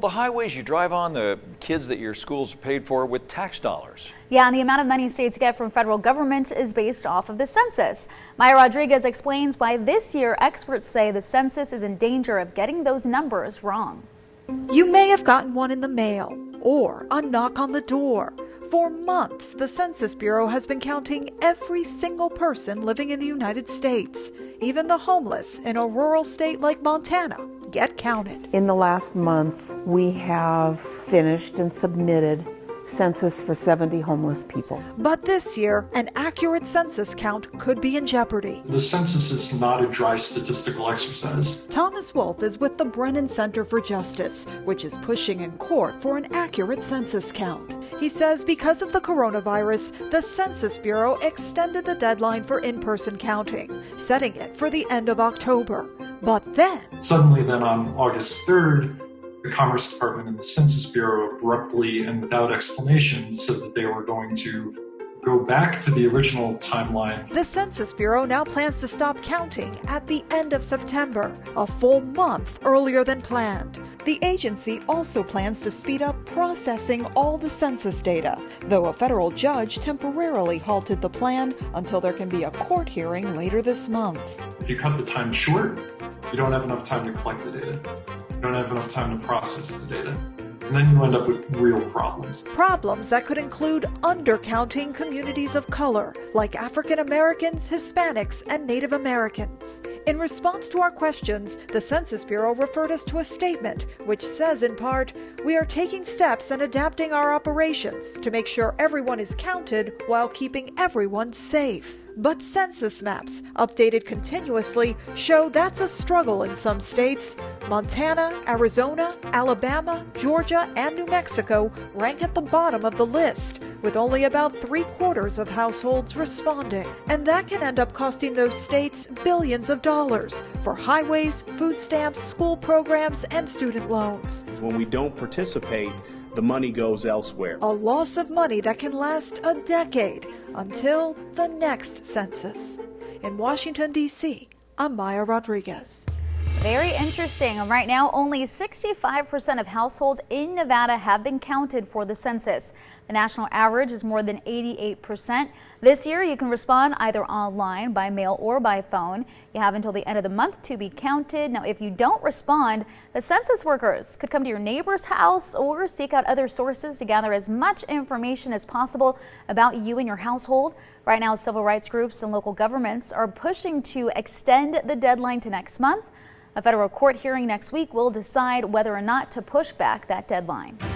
Well, the highways you drive on, the kids that your schools are paid for with tax dollars. Yeah, and the amount of money states get from federal government is based off of the census. Maya Rodriguez explains why this year experts say the census is in danger of getting those numbers wrong. You may have gotten one in the mail or a knock on the door. For months, the Census Bureau has been counting every single person living in the United States. Even the homeless in a rural state like Montana get counted. In the last month, we have finished and submitted census for 70 homeless people. But this year, an accurate census count could be in jeopardy. The census is not a dry statistical exercise. Thomas Wolf is with the Brennan Center for Justice, which is pushing in court for an accurate census count. He says because of the coronavirus, the Census Bureau extended the deadline for in-person counting, setting it for the end of October. But then, Suddenly then on August 3rd, the Commerce Department and the Census Bureau abruptly and without explanation said that they were going to go back to the original timeline. the Census Bureau now plans to stop counting at the end of September, a full month earlier than planned. The agency also plans to speed up processing all the census data, though a federal judge temporarily halted the plan until there can be a court hearing later this month. If you cut the time short, you don't have enough time to collect the data. You don't have enough time to process the data. And then you end up with real problems. Problems that could include undercounting communities of color, like African Americans, Hispanics, and Native Americans. In response to our questions, the Census Bureau referred us to a statement which says in part, "We are taking steps and adapting our operations to make sure everyone is counted while keeping everyone safe." But census maps, updated continuously, show that's a struggle in some states. Montana, Arizona, Alabama, Georgia, and New Mexico rank at the bottom of the list, with only about 3/4 of households responding. And that can end up costing those states billions of dollars for highways, food stamps, school programs, and student loans. When we don't participate, the money goes elsewhere. A loss of money that can last a decade until the next census. In Washington, D.C., I'm Maya Rodriguez. Very interesting. Right now, only 65% of households in Nevada have been counted for the census. The national average is more than 88%. This year, you can respond either online, by mail, or by phone. You have until the end of the month to be counted. Now, if you don't respond, the census workers could come to your neighbor's house or seek out other sources to gather as much information as possible about you and your household. Right now, civil rights groups and local governments are pushing to extend the deadline to next month. A federal court hearing next week will decide whether or not to push back that deadline.